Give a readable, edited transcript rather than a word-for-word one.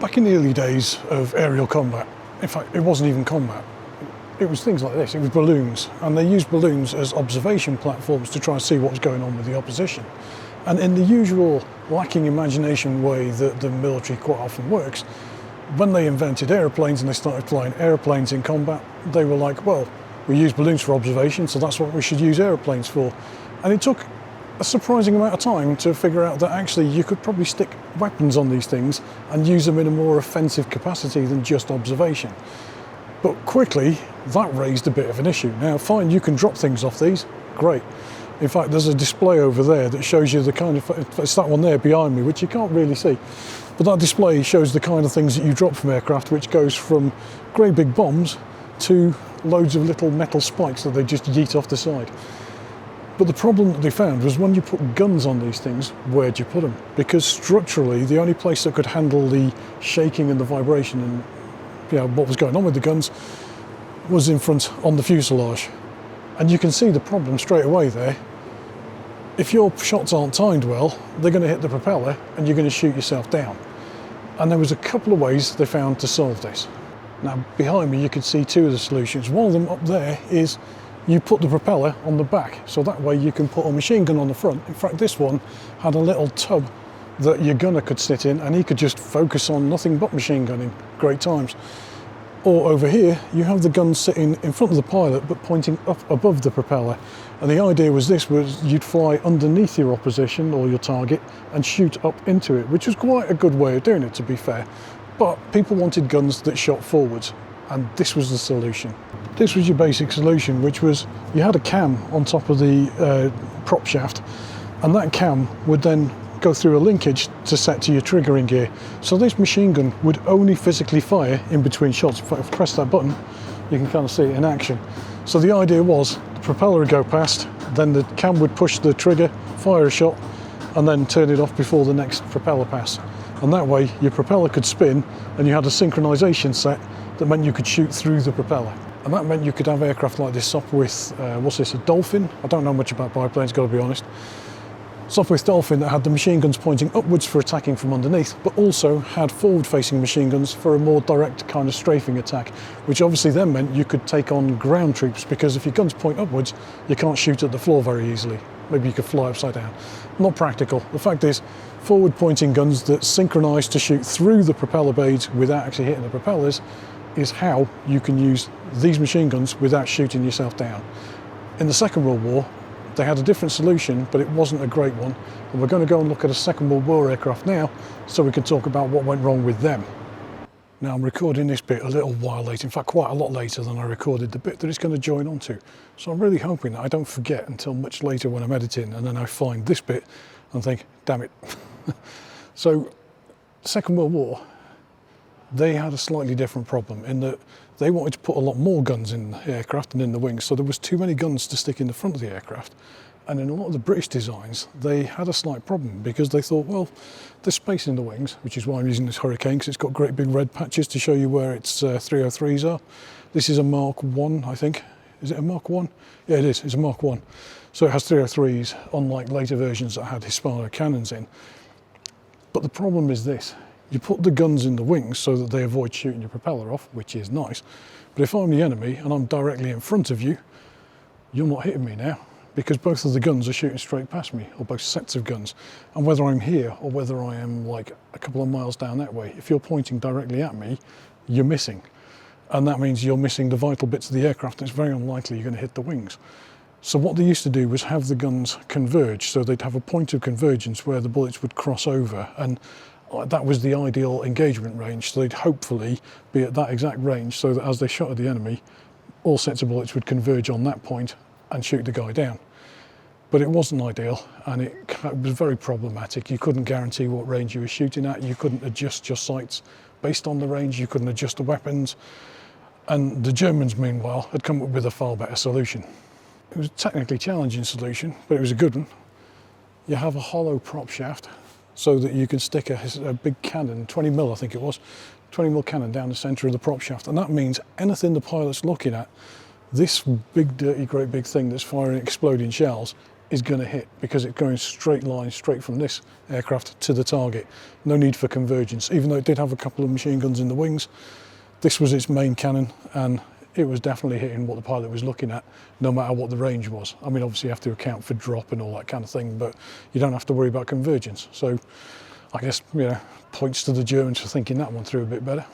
Back in the early days of aerial combat, in fact, it wasn't even combat. It was things like this, it was balloons, and they used balloons as observation platforms to try and see what was going on with the opposition. And in the usual lacking imagination way that the military quite often works, when they invented aeroplanes and they started flying aeroplanes in combat, they were like, well, we use balloons for observation, so that's what we should use aeroplanes for. And it took a surprising amount of time to figure out that actually you could probably stick weapons on these things and use them in a more offensive capacity than just observation. But quickly, that raised a bit of an issue. Now, fine, you can drop things off these, great. In fact, there's a display over there that shows you the kind of, it's that one there behind me, which you can't really see. But that display shows the kind of things that you drop from aircraft, which goes from great big bombs to loads of little metal spikes that they just yeet off the side. But the problem that they found was when you put guns on these things, where'd you put them? Because structurally, the only place that could handle the shaking and the vibration and what was going on with the guns was in front on the fuselage. And you can see the problem straight away there. If your shots aren't timed well, they're going to hit the propeller and you're going to shoot yourself down. And there was a couple of ways they found to solve this. Now, behind me, you can see two of the solutions. One of them up there is you put the propeller on the back, so that way you can put a machine gun on the front. In fact, this one had a little tub that your gunner could sit in and he could just focus on nothing but machine gunning. Great times. Or over here, you have the gun sitting in front of the pilot but pointing up above the propeller. And the idea was you'd fly underneath your opposition or your target and shoot up into it, which was quite a good way of doing it, to be fair. But people wanted guns that shot forwards, and this was the solution. This was your basic solution, which was you had a cam on top of the prop shaft, and that cam would then go through a linkage to set to your triggering gear. So this machine gun would only physically fire in between shots. If I press that button, you can kind of see it in action. So the idea was the propeller would go past, then the cam would push the trigger, fire a shot, and then turn it off before the next propeller pass. And that way your propeller could spin and you had a synchronization set that meant you could shoot through the propeller. And that meant you could have aircraft like this Sopwith, what's this, a Dolphin? I don't know much about biplanes, got to be honest. Sopwith Dolphin that had the machine guns pointing upwards for attacking from underneath, but also had forward-facing machine guns for a more direct kind of strafing attack, which obviously then meant you could take on ground troops, because if your guns point upwards, you can't shoot at the floor very easily. Maybe you could fly upside down. Not practical. The fact is, forward-pointing guns that synchronise to shoot through the propeller blades without actually hitting the propellers is how you can use these machine guns without shooting yourself down. In the Second World War, they had a different solution, but it wasn't a great one. And we're going to go and look at a Second World War aircraft now, so we can talk about what went wrong with them. Now, I'm recording this bit a little while later, in fact quite a lot later than I recorded the bit that it's going to join onto. So I'm really hoping that I don't forget until much later when I'm editing, and then I find this bit and think, damn it. So, Second World War, they had a slightly different problem in that they wanted to put a lot more guns in the aircraft and in the wings, so there was too many guns to stick in the front of the aircraft. And in a lot of the British designs, they had a slight problem because they thought, well, there's space in the wings, which is why I'm using this Hurricane, because it's got great big red patches to show you where its 303s are. This is a Mark 1, I think. Is it a Mark 1? Yeah, it is. It's a Mark 1. So it has 303s, unlike later versions that had Hispano cannons in. But the problem is this. You put the guns in the wings so that they avoid shooting your propeller off, which is nice. But if I'm the enemy and I'm directly in front of you, you're not hitting me now, because both of the guns are shooting straight past me, or both sets of guns. And whether I'm here or whether I am like a couple of miles down that way, if you're pointing directly at me, you're missing. And that means you're missing the vital bits of the aircraft, and it's very unlikely you're going to hit the wings. So what they used to do was have the guns converge, so they'd have a point of convergence where the bullets would cross over, and that was the ideal engagement range. So they'd hopefully be at that exact range so that as they shot at the enemy, all sets of bullets would converge on that point and shoot the guy down. But it wasn't ideal, and it was very problematic. You couldn't guarantee what range you were shooting at. You couldn't adjust your sights based on the range. You couldn't adjust the weapons. And the Germans, meanwhile, had come up with a far better solution. It was a technically challenging solution, but it was a good one. You have a hollow prop shaft so that you can stick a big cannon, 20mm I think it was, 20mm cannon down the centre of the prop shaft. And that means anything the pilot's looking at, this big, dirty, great big thing that's firing exploding shells, is going to hit, because it's going straight line, straight from this aircraft to the target. No need for convergence. Even though it did have a couple of machine guns in the wings, this was its main cannon, and it was definitely hitting what the pilot was looking at, no matter what the range was. I mean, obviously you have to account for drop and all that kind of thing, but you don't have to worry about convergence. So I guess, you know, points to the Germans for thinking that one through a bit better.